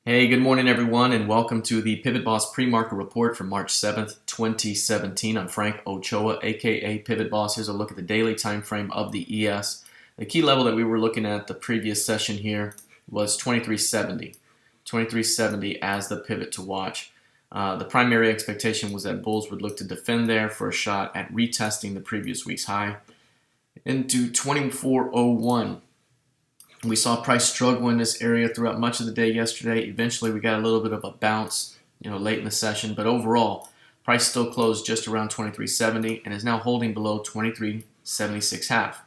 Hey, good morning everyone, and welcome to the PivotBoss Pre-Market Report for March 7th, 2017. I'm Frank Ochoa, aka PivotBoss. Here's a look at the daily time frame of the ES. The key level that we were looking at the previous session here was 2370. 2370 as the pivot to watch. The primary expectation was that bulls would look to defend there for a shot at retesting the previous week's high into 2401. We saw price struggle in this area throughout much of the day yesterday. Eventually, we got a little bit of a bounce, late in the session. But overall, price still closed just around 2370 and is now holding below 2376 half.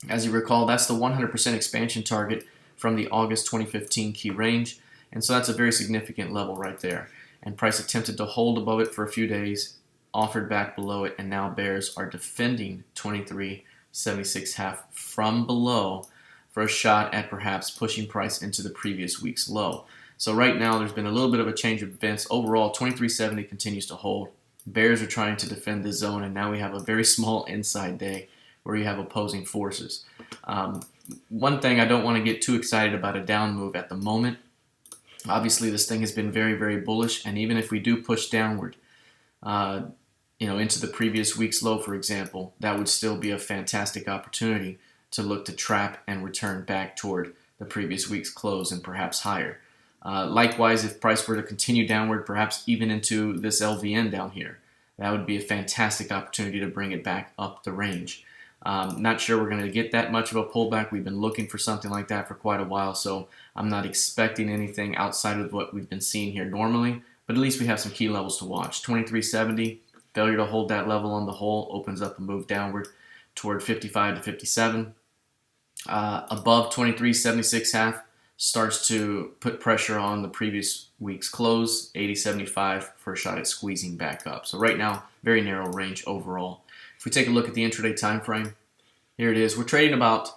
As you recall, that's the 100% expansion target from the August 2015 key range. And so that's a very significant level right there. And price attempted to hold above it for a few days, offered back below it, and now bears are defending 2376 half from below for a shot at perhaps pushing price into the previous week's low. So right now there's been a little bit of a change of events. Overall, 2370 continues to hold. Bears are trying to defend the zone, and now we have a very small inside day where you have opposing forces. One thing, I don't want to get too excited about a down move at the moment. Obviously, this thing has been very, very bullish, and even if we do push downward, into the previous week's low, for example, that would still be a fantastic opportunity to look to trap and return back toward the previous week's close and perhaps higher. Likewise, if price were to continue downward, perhaps even into this LVN down here, that would be a fantastic opportunity to bring it back up the range. Not sure we're going to get that much of a pullback. We've been looking for something like that for quite a while, so I'm not expecting anything outside of what we've been seeing here normally, but at least we have some key levels to watch. 2370, failure to hold that level on the whole opens up a move downward toward 55 to 57. Above 2376 half starts to put pressure on the previous week's close, 80.75 for a shot at squeezing back up. So right now, very narrow range overall. If we take a look at the intraday time frame, here it is. We're trading about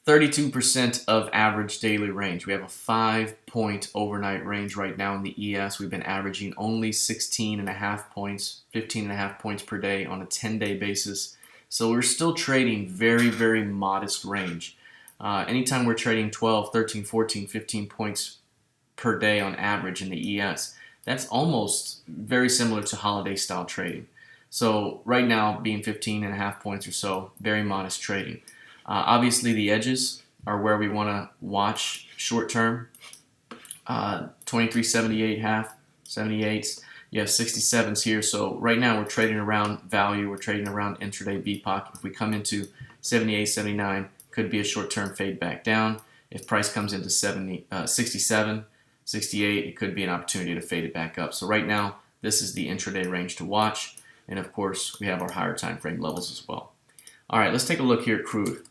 32% of average daily range. We have a 5-point overnight range right now in the ES. We've been averaging only 16.5 points, 15.5 points per day on a 10-day basis. So we're still trading very, very modest range. Anytime we're trading 12, 13, 14, 15 points per day on average in the ES, that's almost very similar to holiday style trading. So right now, being 15.5 points or so, very modest trading. Obviously, the edges are where we want to watch short term. 23.78 half, 78s. You have 67s here, so right now we're trading around value, we're trading around intraday BPOC. If we come into 78, 79, could be a short-term fade back down. If price comes into 67, 68, it could be an opportunity to fade it back up. So right now, this is the intraday range to watch, and of course, we have our higher time frame levels as well. All right, let's take a look here at crude.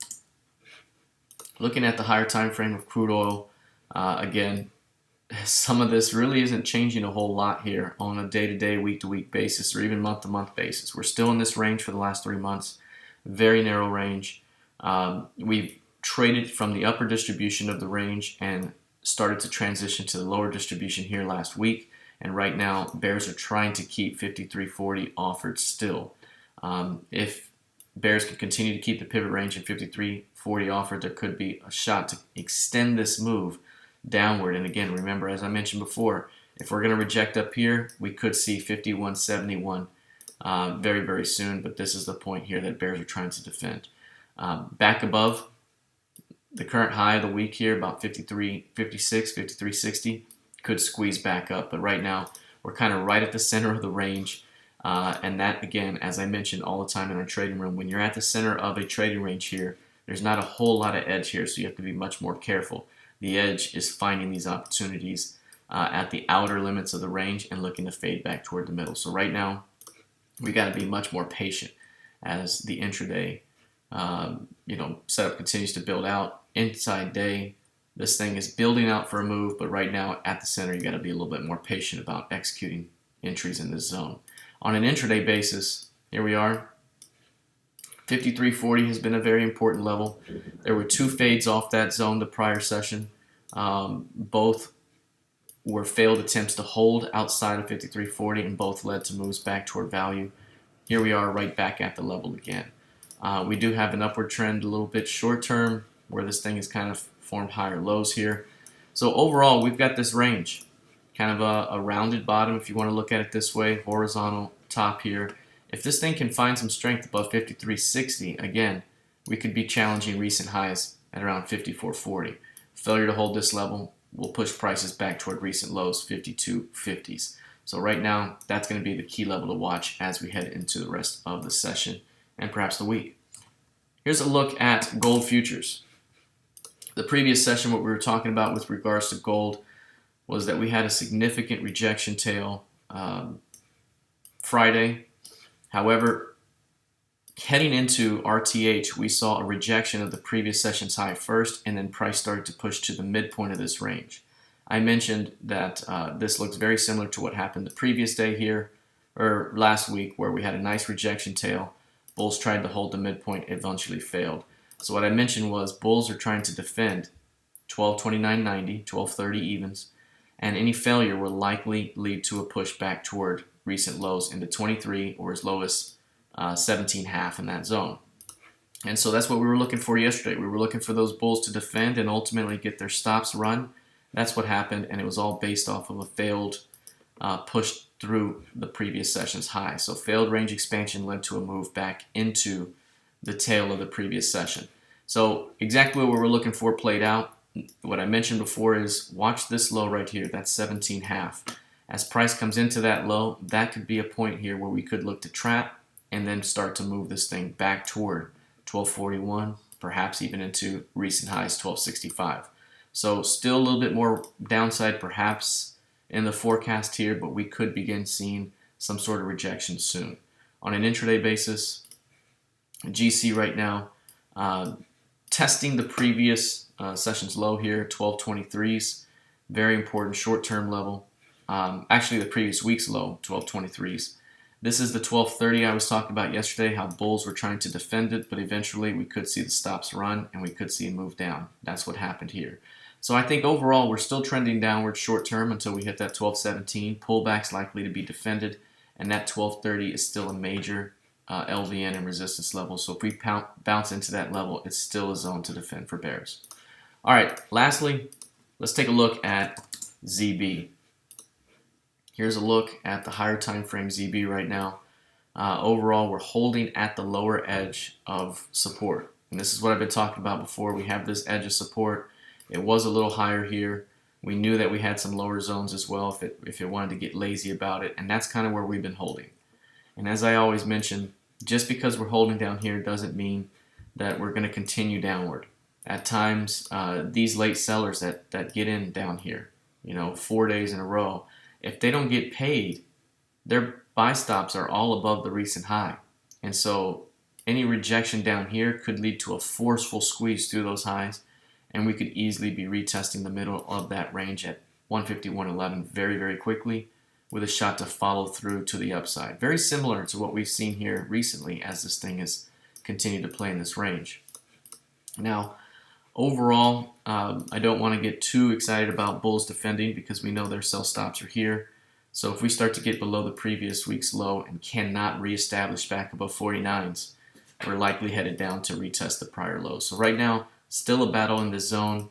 Looking at the higher time frame of crude oil, again, some of this really isn't changing a whole lot here on a day-to-day, week-to-week basis, or even month-to-month basis. We're still in this range for the last 3 months. Very narrow range. We've traded from the upper distribution of the range and started to transition to the lower distribution here last week. And right now, bears are trying to keep 53.40 offered still. If bears can continue to keep the pivot range at 53.40 offered, there could be a shot to extend this move downward. And again, remember, as I mentioned before, if we're going to reject up here, we could see 51.71 very, very soon. But this is the point here that bears are trying to defend. Back above the current high of the week here, about 53.56, 53.60, could squeeze back up. But right now, we're kind of right at the center of the range. And that, again, as I mentioned all the time in our trading room, when you're at the center of a trading range here, there's not a whole lot of edge here, so you have to be much more careful. The edge is finding these opportunities at the outer limits of the range and looking to fade back toward the middle. So right now, we got to be much more patient as the intraday setup continues to build out. Inside day, this thing is building out for a move, but right now at the center, you got to be a little bit more patient about executing entries in this zone. On an intraday basis, here we are. 53.40 has been a very important level. There were 2 fades off that zone the prior session. Both were failed attempts to hold outside of 53.40, and both led to moves back toward value. Here we are right back at the level again. We do have an upward trend a little bit short term, where this thing has kind of formed higher lows here. So overall, we've got this range, kind of a rounded bottom if you want to look at it this way, horizontal top here. If this thing can find some strength above 53.60, again, we could be challenging recent highs at around 54.40. Failure to hold this level will push prices back toward recent lows, 52.50s. So right now, that's going to be the key level to watch as we head into the rest of the session and perhaps the week. Here's a look at gold futures. The previous session, what we were talking about with regards to gold was that we had a significant rejection tail Friday. However, heading into RTH, we saw a rejection of the previous session's high first, and then price started to push to the midpoint of this range. I mentioned that this looks very similar to what happened the previous day here, or last week, where we had a nice rejection tail. Bulls tried to hold the midpoint, eventually failed. So what I mentioned was bulls are trying to defend 1229.90, 1230 evens, and any failure will likely lead to a push back toward recent lows into 23 or as low as 17.5 in that zone. And so that's what we were looking for yesterday. We were looking for those bulls to defend and ultimately get their stops run. That's what happened, and it was all based off of a failed push through the previous session's high. So failed range expansion led to a move back into the tail of the previous session. So exactly what we were looking for played out. What I mentioned before is watch this low right here. That's 17.5. As price comes into that low, that could be a point here where we could look to trap and then start to move this thing back toward 1241, perhaps even into recent highs 1265. So still a little bit more downside perhaps in the forecast here, but we could begin seeing some sort of rejection soon. On an intraday basis, GC right now testing the previous session's low here, 1223s, very important short-term level. Actually the previous week's low, 1223s. This is the 1230 I was talking about yesterday, how bulls were trying to defend it, but eventually we could see the stops run and we could see a move down. That's what happened here. So I think overall we're still trending downward short term until we hit that 1217. Pullback's likely to be defended, and that 1230 is still a major LVN and resistance level. So if we bounce into that level, it's still a zone to defend for bears. All right, lastly, let's take a look at ZB. Here's a look at the higher time frame ZB right now. Overall, we're holding at the lower edge of support. And this is what I've been talking about before. We have this edge of support. It was a little higher here. We knew that we had some lower zones as well if it wanted to get lazy about it. And that's kind of where we've been holding. And as I always mention, just because we're holding down here doesn't mean that we're going to continue downward. At times, these late sellers that get in down here, 4 days in a row, if they don't get paid, their buy stops are all above the recent high. And so any rejection down here could lead to a forceful squeeze through those highs, and we could easily be retesting the middle of that range at 151.11 very, very quickly with a shot to follow through to the upside. Very similar to what we've seen here recently as this thing has continued to play in this range. Now, overall, I don't want to get too excited about bulls defending because we know their sell stops are here. So if we start to get below the previous week's low and cannot reestablish back above 49s, we're likely headed down to retest the prior lows. So right now, still a battle in this zone.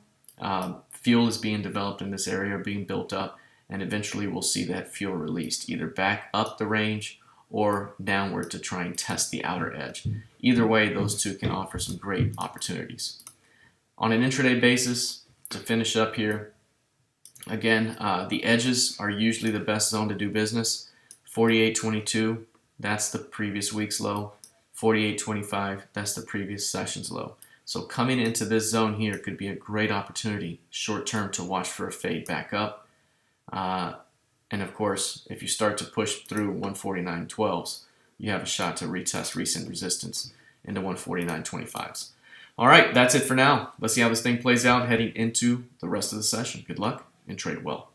Fuel is being developed in this area, being built up, and eventually we'll see that fuel released, either back up the range or downward to try and test the outer edge. Either way, those two can offer some great opportunities. On an intraday basis, to finish up here, again, the edges are usually the best zone to do business. 48.22, that's the previous week's low. 48.25, that's the previous session's low. So coming into this zone here could be a great opportunity short term to watch for a fade back up. And of course, if you start to push through 149.12s, you have a shot to retest recent resistance into 149.25s. All right, that's it for now. Let's see how this thing plays out heading into the rest of the session. Good luck and trade well.